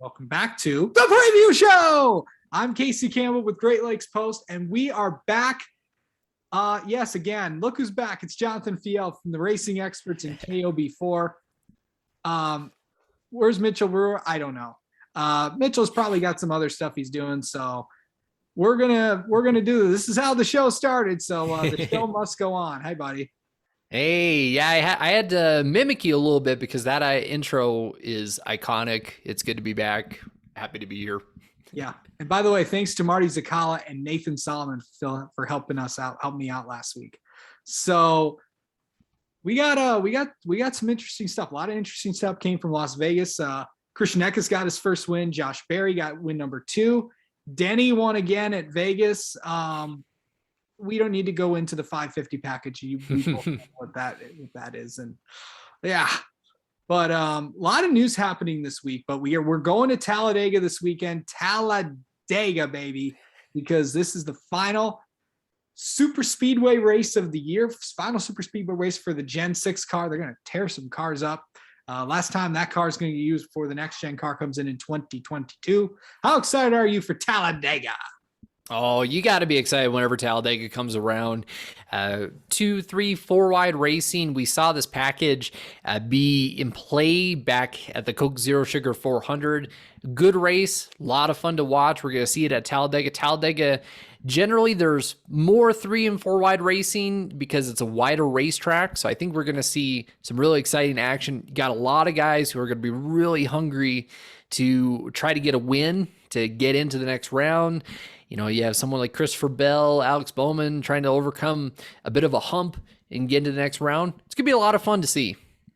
Welcome back to the preview show. I'm Casey Campbell with Great Lakes Post, and we are back. Yes, again, look who's back. It's Jonathan Fiel from the Racing Experts in KOB4. Where's Mitchell Brewer? I don't know. Mitchell's probably got some other stuff he's doing, so we're gonna do this. This is how the show started, so the show must go on. Hi, buddy. Hey, yeah, I had to mimic you a little bit because that intro is iconic. It's good to be back. Happy to be here. Yeah, and by the way, thanks to Marty Zakala and Nathan Solomon for helping me out last week. So we got some interesting stuff. A lot of interesting stuff came from Las Vegas. Christian Eckes got his first win. Josh Berry got win number 2. Denny won again at Vegas. We don't need to go into the 550 package. You know what that is. And yeah, but a lot of news happening this week, but we're going to Talladega this weekend. Talladega, baby, because this is the final super speedway race of the year, final super speedway race for the Gen 6 car. They're going to tear some cars up. Last time that car is going to get used before the next gen car comes in 2022. How excited are you for Talladega? Oh, you got to be excited whenever Talladega comes around. 2, 3, 4 wide racing. We saw this package be in play back at the Coke Zero Sugar 400. Good race, a lot of fun to watch. We're going to see it at Talladega. Talladega, generally there's more 3 and 4 wide racing because it's a wider racetrack. So I think we're going to see some really exciting action. You got a lot of guys who are going to be really hungry to try to get a win to get into the next round. You know, you have someone like Christopher Bell, Alex Bowman trying to overcome a bit of a hump and get into the next round. It's going to be a lot of fun to see.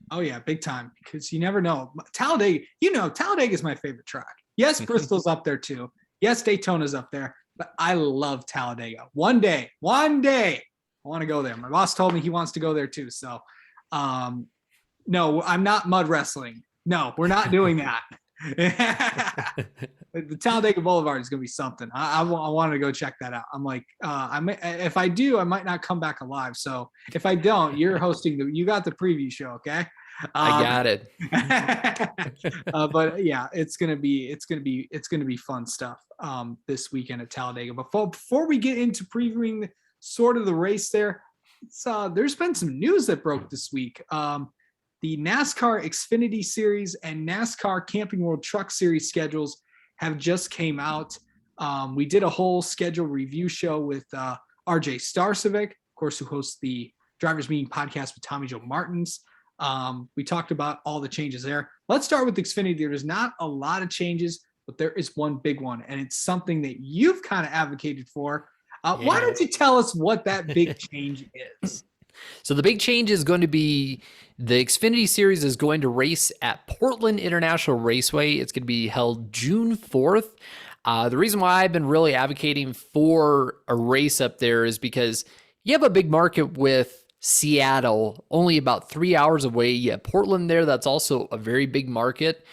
Oh, yeah, big time, because you never know. Talladega, Talladega is my favorite track. Yes, Bristol's up there too. Yes, Daytona's up there, but I love Talladega. One day, I want to go there. My boss told me he wants to go there too. So, no, I'm not mud wrestling. No, we're not doing that. The Talladega Boulevard is going to be something. I want to go check that out. I'm like, if I do, I might not come back alive. So if I don't, you're hosting you got the preview show. Okay. I got it. But yeah, it's going to be fun stuff this weekend at Talladega. But before we get into previewing sort of the race there, there's been some news that broke this week. The NASCAR Xfinity Series and NASCAR Camping World Truck Series schedules have just came out. We did a whole schedule review show with RJ Starcevic, of course, who hosts the Drivers Meeting podcast with Tommy Joe Martins. We talked about all the changes there. Let's start with Xfinity. There's not a lot of changes, but there is one big one, and it's something that you've kind of advocated for. Why don't you tell us what that big change is? So the big change is going to be the Xfinity Series is going to race at Portland International Raceway. It's going to be held June 4th. The reason why I've been really advocating for a race up there is because you have a big market with Seattle, only about 3 hours away. You have Portland there. That's also a very big market.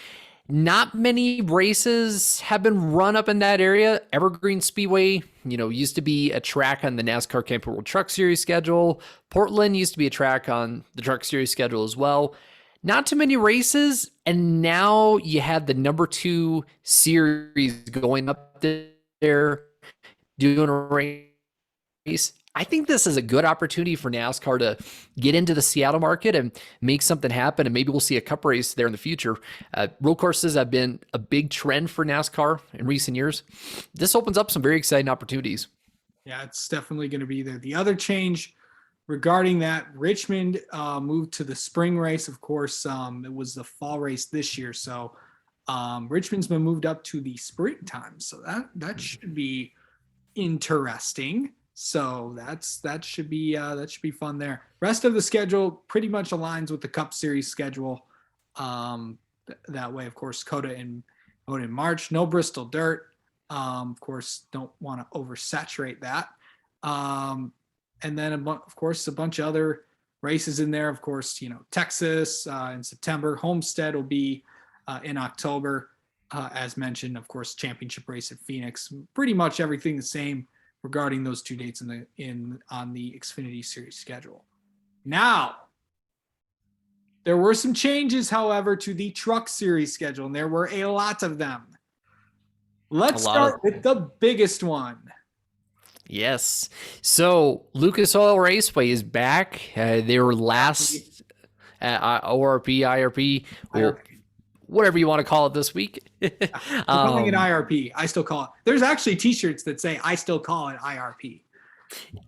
Not many races have been run up in that area. Evergreen Speedway, used to be a track on the NASCAR Camping World Truck Series schedule. Portland used to be a track on the Truck Series schedule as well. Not too many races, and now you have the number 2 series going up there doing a race. I think this is a good opportunity for NASCAR to get into the Seattle market and make something happen, and maybe we'll see a cup race there in the future. Road courses have been a big trend for NASCAR in recent years. This opens up some very exciting opportunities. Yeah, it's definitely going to be there. The other change regarding that, Richmond moved to the spring race. Of course, it was the fall race this year, so Richmond's been moved up to the springtime. So that should be interesting. So that should be fun there. Rest of the schedule pretty much aligns with the Cup Series schedule. That way, of course, Coda in March. No Bristol Dirt. Of course, don't want to oversaturate that. And then of course a bunch of other races in there. Of course, Texas in September. Homestead will be in October, as mentioned. Of course, championship race at Phoenix. Pretty much everything the same regarding those 2 dates on the Xfinity Series schedule. Now, There were some changes, however, to the Truck Series schedule, and there were a lot of them. Let's start with the biggest one. Yes. So Lucas Oil Raceway is back. They were last at ORP, IRP, or whatever you want to call it this week. We're calling it IRP. I still call it. There's actually T-shirts that say I still call it IRP.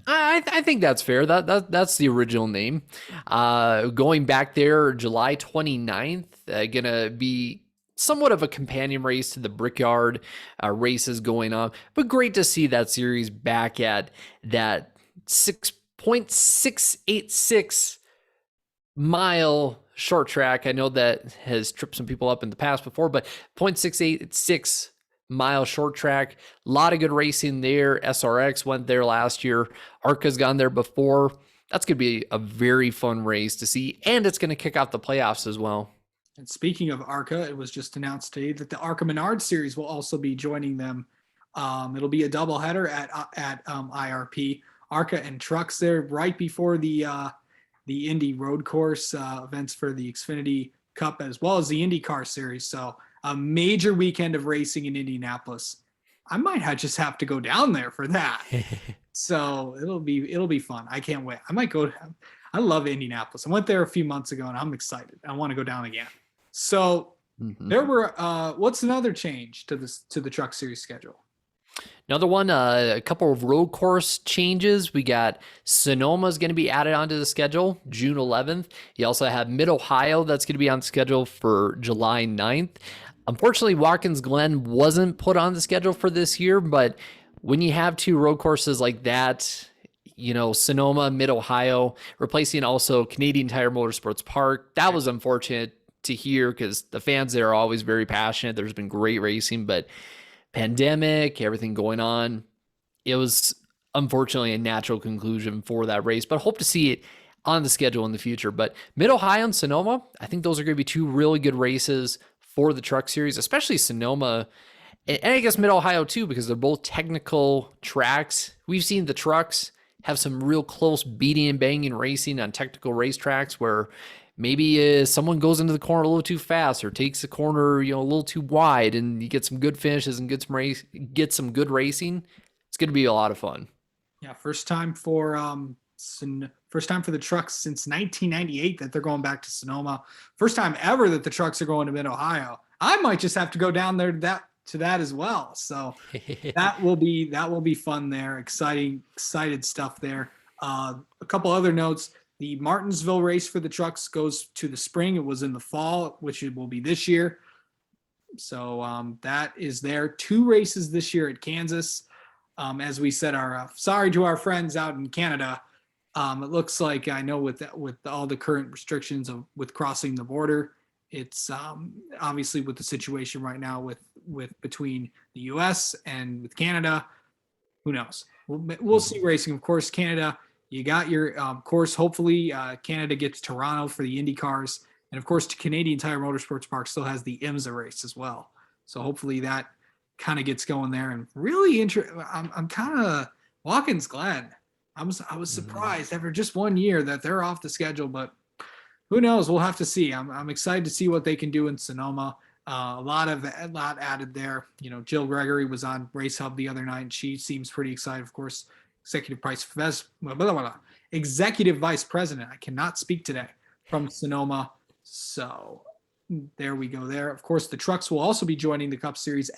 I think that's fair. That's the original name. Going back there, July 29th, gonna be somewhat of a companion race to the Brickyard races going on. But great to see that series back at that 6.686 mile short track. I know that has tripped some people up in the past before, but 0.686 mile short track. A lot of good racing there. SRX went there last year. ARCA's gone there before. That's going to be a very fun race to see, and it's going to kick off the playoffs as well. And speaking of ARCA, it was just announced today that the ARCA Menard Series will also be joining them. It'll be a doubleheader at IRP. ARCA and trucks there right before the Indy Road Course events for the Xfinity Cup, as well as the IndyCar Series. So a major weekend of racing in Indianapolis. I might just have to go down there for that. So it'll be fun. I can't wait. I might go. I love Indianapolis. I went there a few months ago, and I'm excited. I want to go down again. So there were. What's another change to the Truck Series schedule? Another one, a couple of road course changes. We got Sonoma is going to be added onto the schedule June 11th. You also have Mid-Ohio that's going to be on the schedule for July 9th. Unfortunately, Watkins Glen wasn't put on the schedule for this year, but when you have two road courses like that, Sonoma, Mid-Ohio, replacing also Canadian Tire Motorsports Park, that was unfortunate to hear because the fans there are always very passionate. There's been great racing, but pandemic, everything going on, it was unfortunately a natural conclusion for that race, but hope to see it on the schedule in the future. But Mid-Ohio and Sonoma, I think those are going to be two really good races for the Truck Series, especially Sonoma, and I guess Mid-Ohio too, because they're both technical tracks. We've seen the trucks have some real close beating and banging racing on technical racetracks where maybe someone goes into the corner a little too fast or takes the corner, a little too wide, and you get some good finishes and get some good racing. It's going to be a lot of fun. Yeah, first time for the trucks since 1998 that they're going back to Sonoma. First time ever that the trucks are going to Mid-Ohio. I might just have to go down there to that as well. So that will be fun there. Excited stuff there. A couple other notes. The Martinsville race for the trucks goes to the spring. It was in the fall, which it will be this year. So that is there. 2 races this year at Kansas. As we said, sorry to our friends out in Canada. It looks like, I know with all the current restrictions with crossing the border, it's obviously with the situation right now with between the U.S. and with Canada, who knows? We'll see racing. Of course, Canada, you got your course. Hopefully, Canada gets Toronto for the Indy cars, and of course, Canadian Tire Motorsports Park still has the IMSA race as well. So hopefully that kind of gets going there. And really, I'm kind of Watkins Glen. I was surprised after just 1 year that they're off the schedule, but who knows? We'll have to see. I'm excited to see what they can do in Sonoma. A lot added there. Jill Gregory was on Race Hub the other night, and she seems pretty excited. Of course, executive vice president. I cannot speak today from Sonoma. So there we go there. Of course, the trucks will also be joining the Cup Series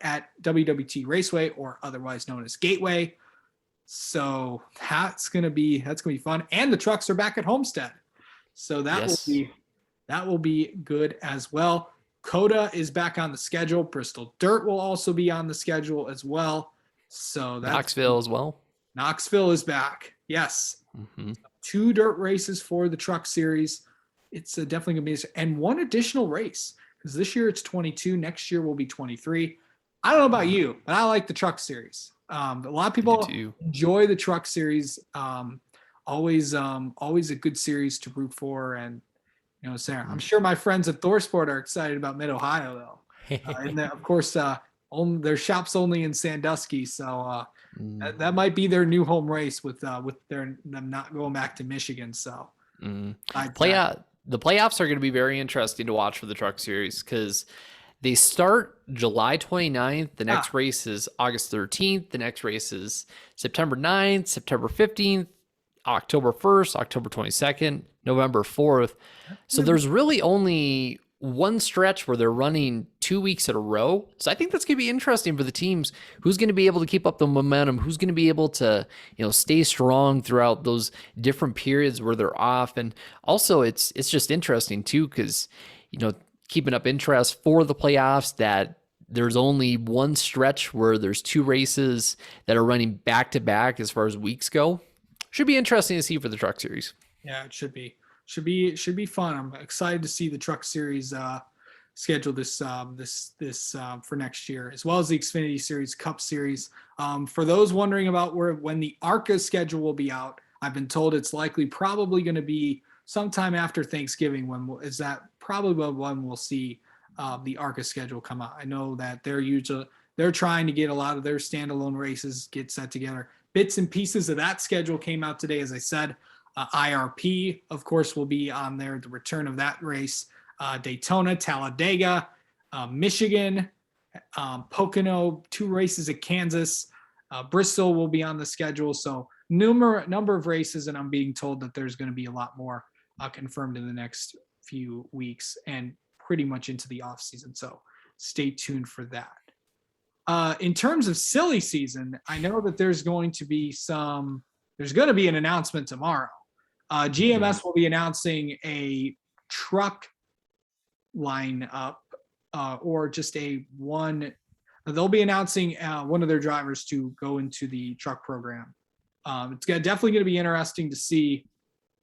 at WWT Raceway, or otherwise known as Gateway. So that's gonna be fun. And the trucks are back at Homestead. So that will be good as well. COTA is back on the schedule. Bristol Dirt will also be on the schedule as well. So that's Knoxville as well. Knoxville is back. Yes. 2 dirt races for the Truck Series. It's definitely going to be, and 1 additional race, because this year it's 22. Next year will be 23. I don't know about you, but I like the Truck Series. A lot of people enjoy the Truck Series. Always a good series to root for. And, Sarah, I'm sure my friends at ThorSport are excited about Mid-Ohio, though. And then, of course, their shop's only in Sandusky, so that might be their new home race with them not going back to Michigan. So the playoffs are going to be very interesting to watch for the Truck Series because they start July 29th. The next race is August 13th. The next race is September 9th, September 15th, October 1st, October 22nd, November 4th. So there's really only one stretch where they're running 2 weeks in a row. So I think that's going to be interesting for the teams. Who's going to be able to keep up the momentum? Who's going to be able to, stay strong throughout those different periods where they're off? And also it's just interesting too, because, keeping up interest for the playoffs, that there's only one stretch where there's 2 races that are running back to back as far as weeks go. Should be interesting to see for the Truck Series. Yeah, it should be. Should be fun. I'm excited to see the Truck Series schedule this for next year, as well as the Xfinity Series, Cup Series. For those wondering about when the ARCA schedule will be out, I've been told it's probably going to be sometime after Thanksgiving. Is that probably when we'll see the ARCA schedule come out? I know that they're trying to get a lot of their standalone races get set together. Bits and pieces of that schedule came out today, as I said. IRP, of course, will be on there, the return of that race. Daytona, Talladega, Michigan, Pocono, 2 races at Kansas. Bristol will be on the schedule. So number of races, and I'm being told that there's going to be a lot more confirmed in the next few weeks and pretty much into the off season. So stay tuned for that. In terms of silly season, I know that there's going to be an announcement tomorrow. GMS will be announcing a truck lineup, or just they'll be announcing one of their drivers to go into the truck program. It's definitely going to be interesting to see,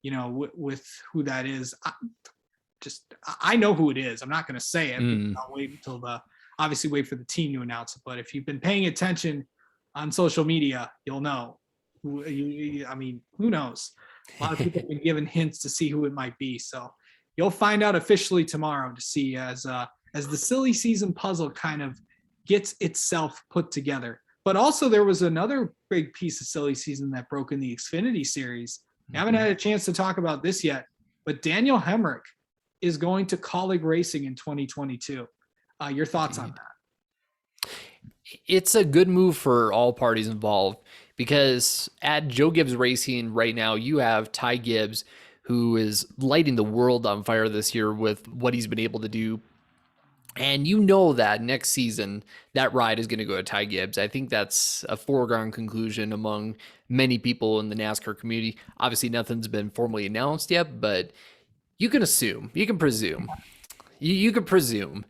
with who that is. I know who it is. I'm not going to say it. I'll wait until obviously wait for the team to announce it. But if you've been paying attention on social media, you'll know. Who knows? A lot of people have been given hints to see who it might be. So you'll find out officially tomorrow to see as the silly season puzzle kind of gets itself put together. But also there was another big piece of silly season that broke in the Xfinity Series. I haven't had a chance to talk about this yet, but Daniel Hemrick is going to Colleague Racing in 2022. Your thoughts on that? It's a good move for all parties involved, because at Joe Gibbs Racing right now, you have Ty Gibbs, who is lighting the world on fire this year with what he's been able to do. And that next season, that ride is going to go to Ty Gibbs. I think that's a foregone conclusion among many people in the NASCAR community. Obviously, nothing's been formally announced yet, but you can assume, you can presume. You can presume.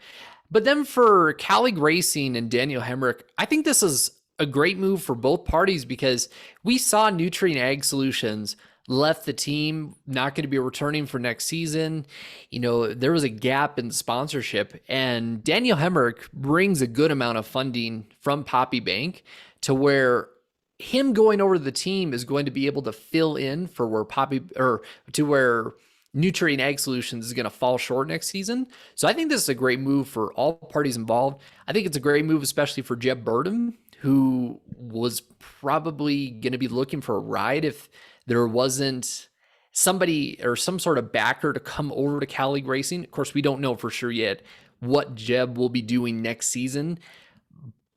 But then for Colleague Racing and Daniel Hemrick, I think this is a great move for both parties, because we saw Nutrien Ag Solutions left the team, not going to be returning for next season. There was a gap in sponsorship, and Daniel Hemrick brings a good amount of funding from Poppy Bank to where him going over to the team is going to be able to fill in for where Nutrien Ag Solutions is going to fall short next season. So I think this is a great move for all parties involved. I think it's a great move, especially for Jeb Burton, who was probably going to be looking for a ride if there wasn't somebody or some sort of backer to come over to Colleague Racing. Of course, we don't know for sure yet what Jeb will be doing next season,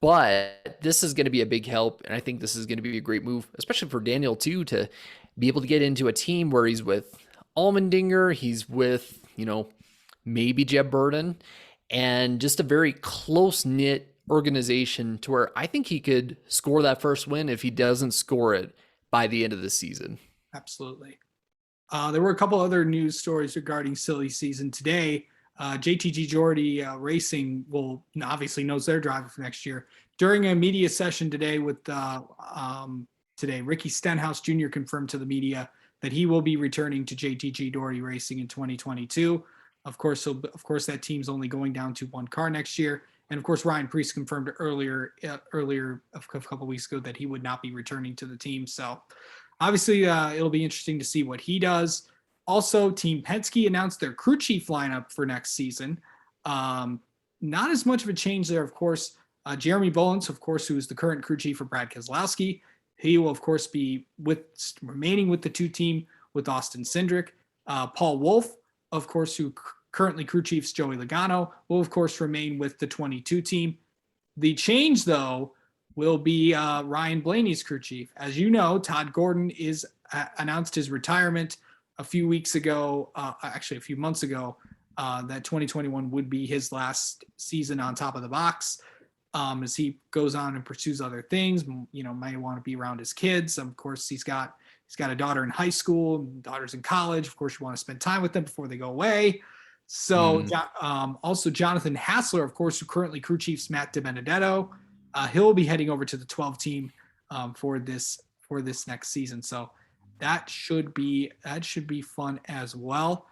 but this is going to be a big help. And I think this is going to be a great move, especially for Daniel too, to be able to get into a team where he's with Allmendinger, he's with, maybe Jeb Burton, and just a very close-knit organization to where I think he could score that first win if he doesn't score it by the end of the season. Absolutely. There were a couple other news stories regarding silly season today. JTG Geordie Racing obviously knows their driver for next year. During a media session today Ricky Stenhouse Jr. confirmed to the media that he will be returning to JTG Doherty Racing in 2022. Of course, that team's only going down to one car next year. And of course, Ryan Preece confirmed earlier a couple of weeks ago that he would not be returning to the team. So obviously it'll be interesting to see what he does. Also, Team Penske announced their crew chief lineup for next season. Not as much of a change there, of course. Jeremy Bullens, of course, who is the current crew chief for Brad Keselowski. He will, of course, be remaining with the two team with Austin Cindric. Paul Wolf of course, who currently crew chiefs Joey Logano, will of course remain with the 22 team. The change, though, will be Ryan Blaney's crew chief. As you know, Todd Gordon is announced his retirement a few months ago, that 2021 would be his last season on top of the box. As he goes on and pursues other things, might want to be around his kids. Of course, he's got a daughter in high school, daughters in college. Of course, you want to spend time with them before they go away. So also Jonathan Hassler, of course, who currently crew chiefs Matt DiBenedetto, he'll be heading over to the 12 team for this next season. So that should be fun as well.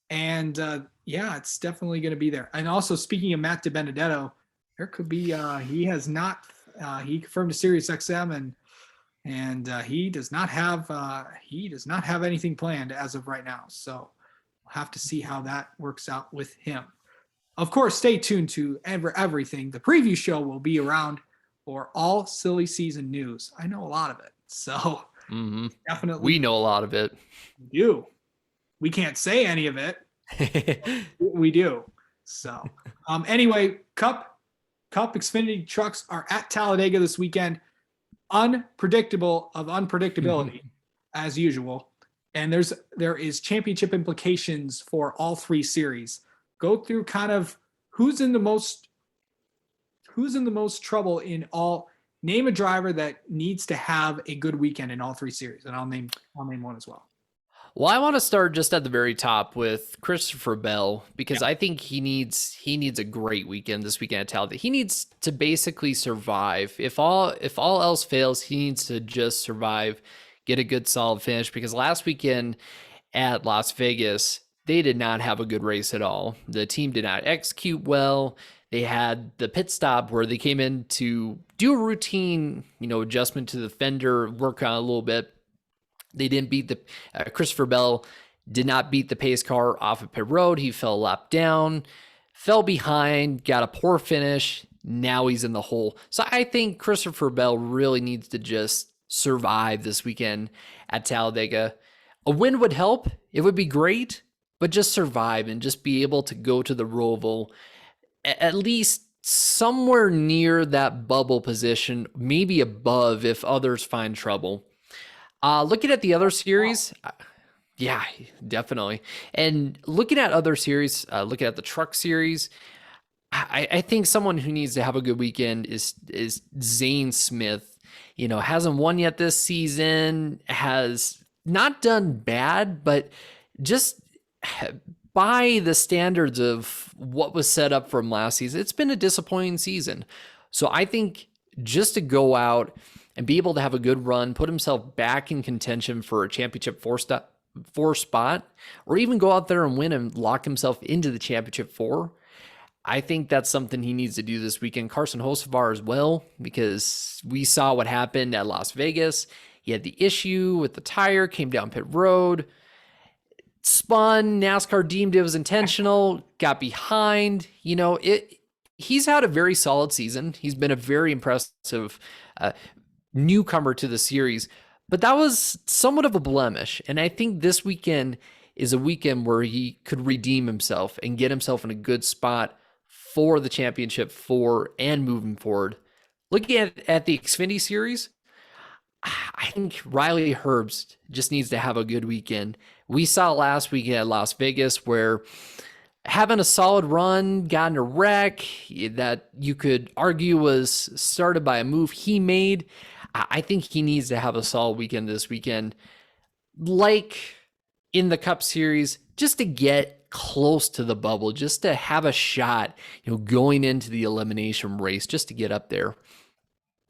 And it's definitely going to be there. And also, speaking of Matt DiBenedetto, there could be he confirmed to SiriusXM and he does not have anything planned as of right now. So we'll have to see how that works out with him. Of course, stay tuned to everything. The preview show will be around for all silly season news. I know a lot of it, so definitely we know a lot of it. We do. We can't say any of it. We do. So anyway, Cup Xfinity trucks are at Talladega this weekend. Unpredictable of unpredictability as usual. And there is championship implications for all three series. Go through kind of who's in the most trouble in all. Name a driver that needs to have a good weekend in all three series, and I'll name one as well. Well, I want to start just at the very top with Christopher Bell, because I think he needs a great weekend this weekend at Talladega. He needs to basically survive. If all else fails, he needs to just survive, get a good solid finish, because last weekend at Las Vegas, they did not have a good race at all. The team did not execute well. They had the pit stop where they came in to do a routine, adjustment to the fender, work on a little bit. They didn't beat Christopher Bell did not beat the pace car off of pit road. He fell a lap down, fell behind, got a poor finish. Now he's in the hole. So I think Christopher Bell really needs to just survive this weekend at Talladega. A win would help. It would be great, but just survive and just be able to go to the Roval at least somewhere near that bubble position, maybe above if others find trouble. Looking at the other series, yeah, definitely. And looking at other series, looking at the truck series, I think someone who needs to have a good weekend is Zane Smith. Hasn't won yet this season, has not done bad, but just by the standards of what was set up from last season, it's been a disappointing season. So I think just to go out and be able to have a good run, put himself back in contention for a championship four spot, or even go out there and win and lock himself into the championship four, I think that's something he needs to do this weekend. Carson Hosevar as well, because we saw what happened at Las Vegas. He had the issue with the tire, came down pit road, spun, NASCAR deemed it was intentional, got behind. He's had a very solid season. He's been a very impressive newcomer to the series, but that was somewhat of a blemish. And I think this weekend is a weekend where he could redeem himself and get himself in a good spot for the championship four and moving forward. Looking at the Xfinity series, I think Riley Herbst just needs to have a good weekend. We saw last weekend at Las Vegas where having a solid run, got in a wreck that you could argue was started by a move he made. I think he needs to have a solid weekend this weekend, like in the Cup Series, just to get close to the bubble, just to have a shot, going into the elimination race, just to get up there.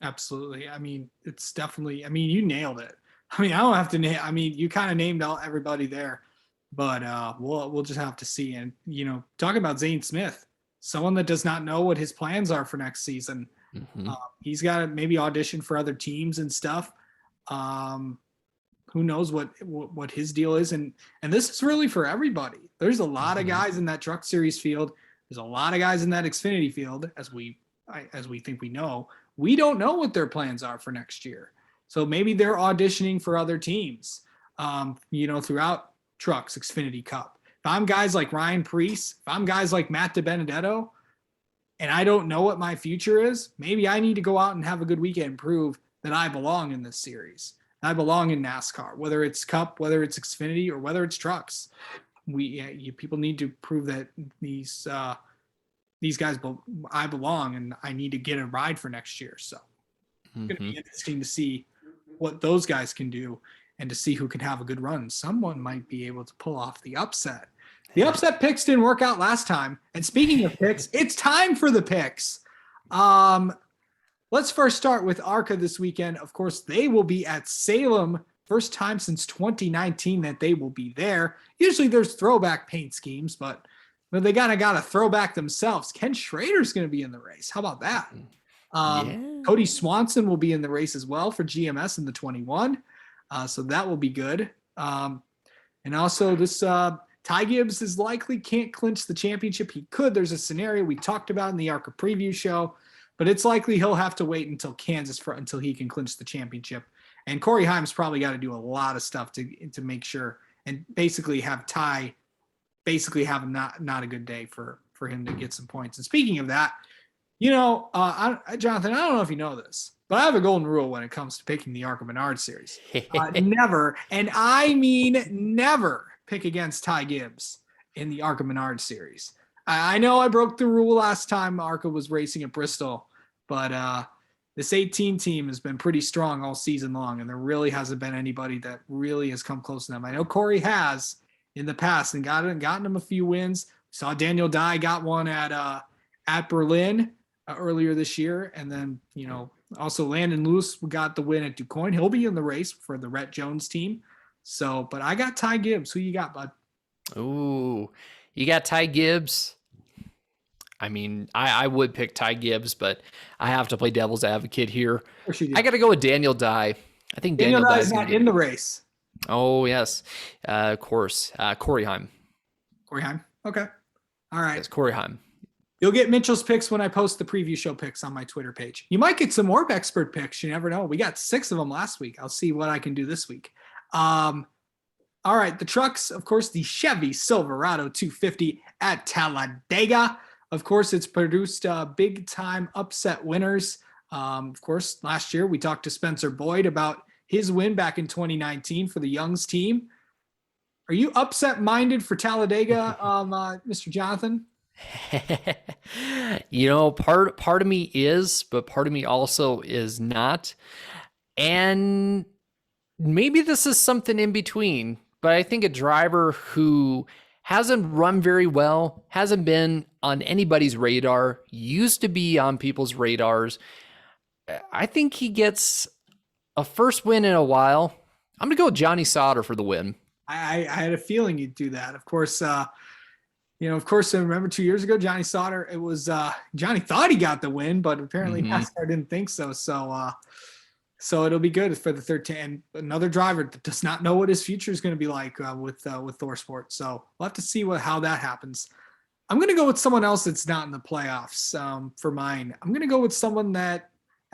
Absolutely. I mean, it's definitely, you nailed it. I don't have to name, you kind of named out everybody there, but we'll just have to see. And, talking about Zane Smith, someone that does not know what his plans are for next season. He's got to maybe audition for other teams and stuff. Who knows what his deal is. And this is really for everybody. There's a lot of guys in that truck series field. There's a lot of guys in that Xfinity field, as we think we know. We don't know what their plans are for next year. So maybe they're auditioning for other teams, throughout trucks, Xfinity Cup. I'm guys like Ryan Preece, if I'm guys like Matt DiBenedetto, and I don't know what my future is, maybe I need to go out and have a good weekend and prove that I belong in this series. I belong in NASCAR, whether it's Cup, whether it's Xfinity, or whether it's trucks. People need to prove that these guys, I belong, and I need to get a ride for next year. So it's going to be interesting to see what those guys can do and to see who can have a good run. Someone might be able to pull off the upset. The upset picks didn't work out last time. And speaking of picks, it's time for the picks. Let's first start with ARCA this weekend. Of course, they will be at Salem. First time since 2019 that they will be there. Usually there's throwback paint schemes, but they got to throwback themselves. Ken Schrader's going to be in the race. How about that? Cody Swanson will be in the race as well for GMS in the 21. So that will be good. And also this Ty Gibbs is likely can't clinch the championship. He could. There's a scenario we talked about in the ARCA preview show, but it's likely he'll have to wait until Kansas until he can clinch the championship. And Corey Haim's probably got to do a lot of stuff to make sure and basically have Ty have not a good day for him to get some points. And speaking of that, Jonathan, I don't know if you know this, but I have a golden rule when it comes to picking the ARCA Menard series. Never, and I mean never, pick against Ty Gibbs in the ARCA Menard series. I know I broke the rule last time ARCA was racing at Bristol, but this 18 team has been pretty strong all season long, and there really hasn't been anybody that really has come close to them. I know Corey has in the past and gotten him a few wins. Saw Daniel Dye got one at Berlin earlier this year, and then also Landon Lewis got the win at DuQuoin. He'll be in the race for the Rhett Jones team. So, but I got Ty Gibbs. Who you got, bud? Ooh, you got Ty Gibbs. I mean, I would pick Ty Gibbs, but I have to play devil's advocate here. I got to go with Daniel Dye. I think Daniel Dye is not in the race. Oh, yes. Of course. Corey Haim. Corey Haim. Okay. All right. It's Corey Haim. You'll get Mitchell's picks when I post the preview show picks on my Twitter page. You might get some more expert picks. You never know. We got 6 of them last week. I'll see what I can do this week. All right. The trucks, of course, the Chevy Silverado 250 at Talladega. Of course, it's produced big time upset winners. Of course, last year we talked to Spencer Boyd about his win back in 2019 for the Youngs team. Are you upset minded for Talladega, Mr. Jonathan? Part of me is, but part of me also is not. And maybe this is something in between, but I think a driver who hasn't run very well, hasn't been on anybody's radar, used to be on people's radars. I think he gets a first win in a while. I'm going to go with Johnny Sauter for the win. I had a feeling you'd do that. Of course, I remember 2 years ago, Johnny Sauter, it was Johnny thought he got the win, but apparently NASCAR didn't think so. So it'll be good for the third team. Another driver that does not know what his future is going to be like with ThorSport. So we'll have to see how that happens. I'm going to go with someone else that's not in the playoffs for mine. I'm going to go with someone that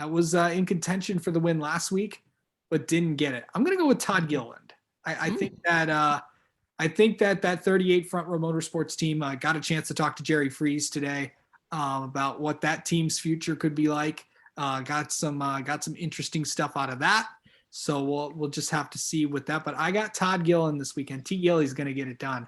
was in contention for the win last week, but didn't get it. I'm going to go with Todd Gilliland. I think that 38 Front Row Motorsports team got a chance to talk to Jerry Freese today about what that team's future could be like. Got some interesting stuff out of that. So we'll just have to see with that. But I got Todd Gilliland this weekend. T. Gilly's going to get it done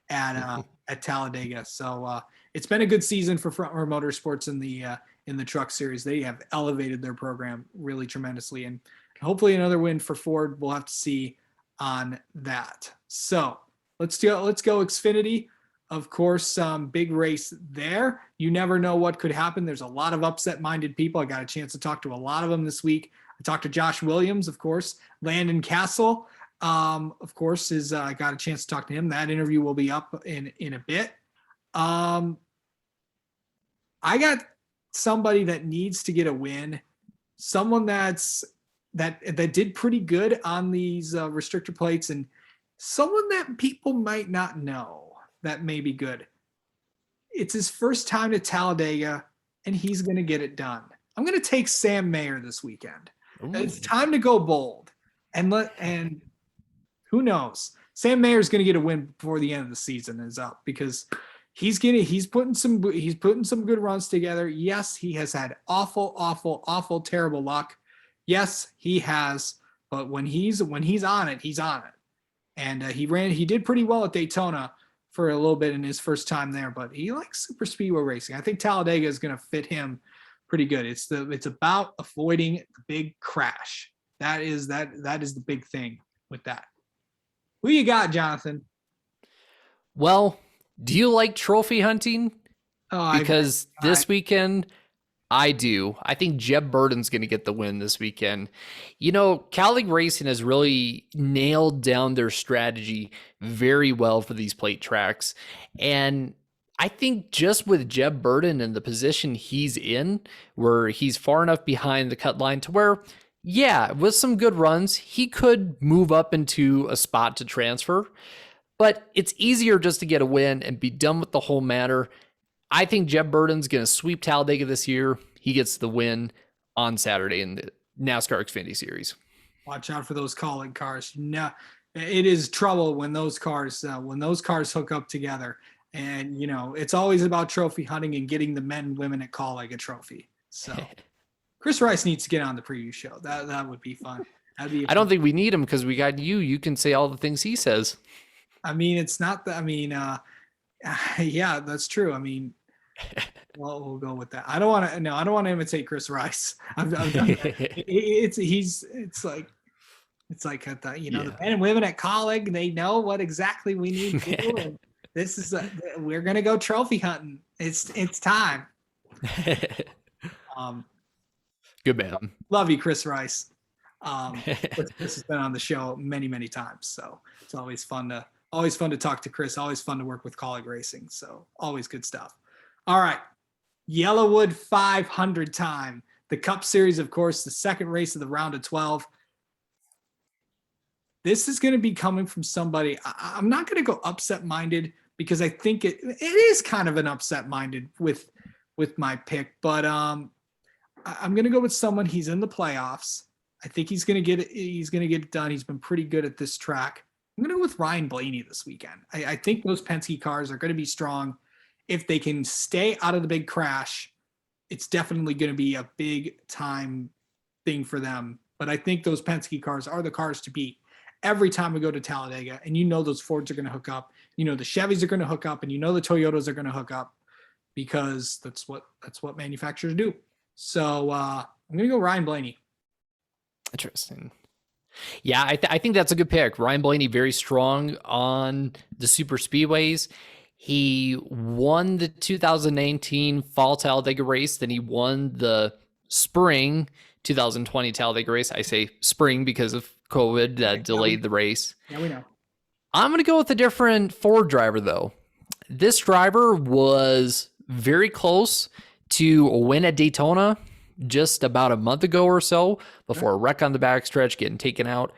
at Talladega. So it's been a good season for Front Row Motorsports in the truck series. They have elevated their program really tremendously, and hopefully another win for Ford. We'll have to see on that. So let's go Xfinity. Of course, big race there. You never know what could happen. There's a lot of upset-minded people. I got a chance to talk to a lot of them this week. I talked to Josh Williams, of course. Landon Castle, of course, I got a chance to talk to him. That interview will be up in a bit. I got somebody that needs to get a win. Someone that did pretty good on these restrictor plates, and someone that people might not know that may be good. It's his first time to Talladega, and he's going to get it done. I'm going to take Sam Mayer this weekend. Ooh. It's time to go bold, and who knows? Sam Mayer's going to get a win before the end of the season is up because he's putting some good runs together. Yes, he has had awful, terrible luck. Yes, he has, but when he's on it, he's on it. And he did pretty well at Daytona for a little bit in his first time there, but he likes super speedway racing. I think Talladega is going to fit him pretty good. It's about avoiding the big crash. That is the big thing with that. Who you got, Jonathan? Well, do you like trophy hunting? Because this weekend, I do. I think Jeb Burton's going to get the win this weekend. You know, Cali Racing has really nailed down their strategy very well for these plate tracks. And I think just with Jeb Burton and the position he's in, where he's far enough behind the cut line to where, yeah, with some good runs, he could move up into a spot to transfer. But it's easier just to get a win and be done with the whole matter. I think Jeb Burton's going to sweep Talladega this year. He gets the win on Saturday in the NASCAR Xfinity Series. Watch out for those calling cars. No, it is trouble when those cars hook up together. And, you know, it's always about trophy hunting and getting the men and women at Calling a trophy. So Chris Rice needs to get on the preview show. That would be fun. I don't think we need him because we got you. You can say all the things he says. I mean, it's not that. I mean, yeah, that's true. I mean, well, we'll go with that. I don't want to imitate Chris Rice. I've done that. It's like the men and women at Calling, they know what exactly we need to do. And this is we're gonna go trophy hunting. It's time. Good man. Love you, Chris Rice. Chris has been on the show many times, so it's always fun to talk to Chris. Always fun to work with Calling Racing. So always good stuff. All right, Yellowwood 500 time. The Cup Series, of course, the second race of the round of 12. This is going to be coming from somebody. I'm not going to go upset-minded because I think it is kind of an upset-minded with my pick, but I'm going to go with someone. He's in the playoffs. I think he's going to get it. He's going to get it done. He's been pretty good at this track. I'm going to go with Ryan Blaney this weekend. I think those Penske cars are going to be strong. If they can stay out of the big crash, it's definitely going to be a big time thing for them. But I think those Penske cars are the cars to beat every time we go to Talladega. And you know those Fords are going to hook up. You know the Chevys are going to hook up, and you know the Toyotas are going to hook up because that's what manufacturers do. So I'm going to go Ryan Blaney. Interesting. Yeah, I think that's a good pick. Ryan Blaney, very strong on the super speedways. He won the 2019 fall Talladega race. Then he won the spring 2020 Talladega race. I say spring because of COVID that delayed the race. Yeah, we know. I'm going to go with a different Ford driver, though. This driver was very close to a win at Daytona just about a month ago or so before a wreck on the backstretch, getting taken out.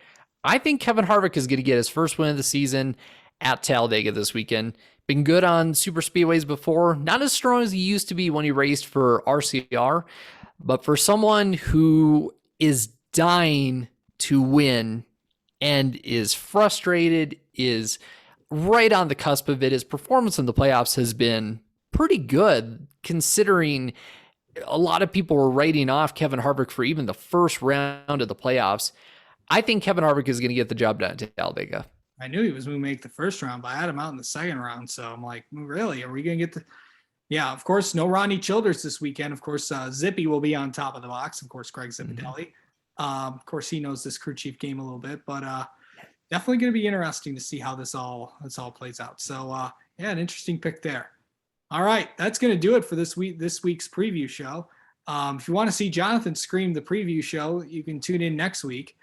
I think Kevin Harvick is going to get his first win of the season at Talladega this weekend. Been good on super speedways before, not as strong as he used to be when he raced for RCR, but for someone who is dying to win and is frustrated, is right on the cusp of it, his performance in the playoffs has been pretty good considering a lot of people were writing off Kevin Harvick for even the first round of the playoffs. I think Kevin Harvick is going to get the job done at Talladega. I knew he was going to make the first round, but I had him out in the second round. So I'm like, really? Are we going to get the... Yeah, of course, no Ronnie Childers this weekend. Of course, Zippy will be on top of the box. Of course, Greg Zipadelli. Of course, he knows this crew chief game a little bit, but definitely going to be interesting to see how this all plays out. So, yeah, an interesting pick there. All right, that's going to do it for this week's preview show. If you want to see Jonathan scream the preview show, you can tune in next week.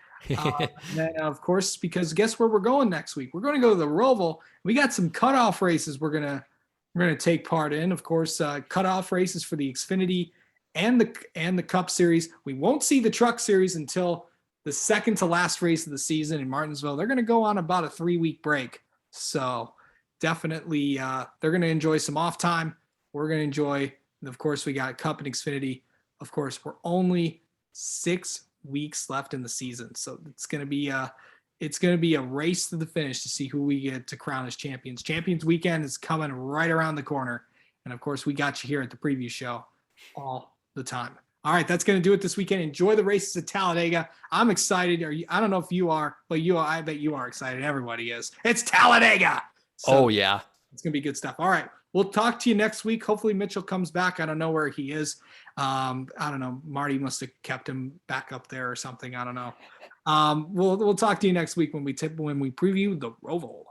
Then, of course, because guess where we're going next week? We're going to go to the Roval. We got some cutoff races we're gonna take part in. Of course, cutoff races for the Xfinity and the Cup Series. We won't see the Truck Series until the second to last race of the season in Martinsville. They're going to go on about a 3-week break. So definitely they're going to enjoy some off time. We're going to enjoy, and of course, we got Cup and Xfinity. Of course, we're only 6 weeks left in the season. So it's going to be it's going to be a race to the finish to see who we get to crown as champions. Champions weekend is coming right around the corner. And of course, we got you here at the preview show all the time. All right, that's going to do it this weekend. Enjoy the races at Talladega. I'm excited. I don't know if you are, but I bet you are excited. Everybody is. It's Talladega. So yeah. It's going to be good stuff. All right. We'll talk to you next week. Hopefully Mitchell comes back. I don't know where he is. I don't know. Marty must have kept him back up there or something. I don't know. We'll talk to you next week when we preview the Roval.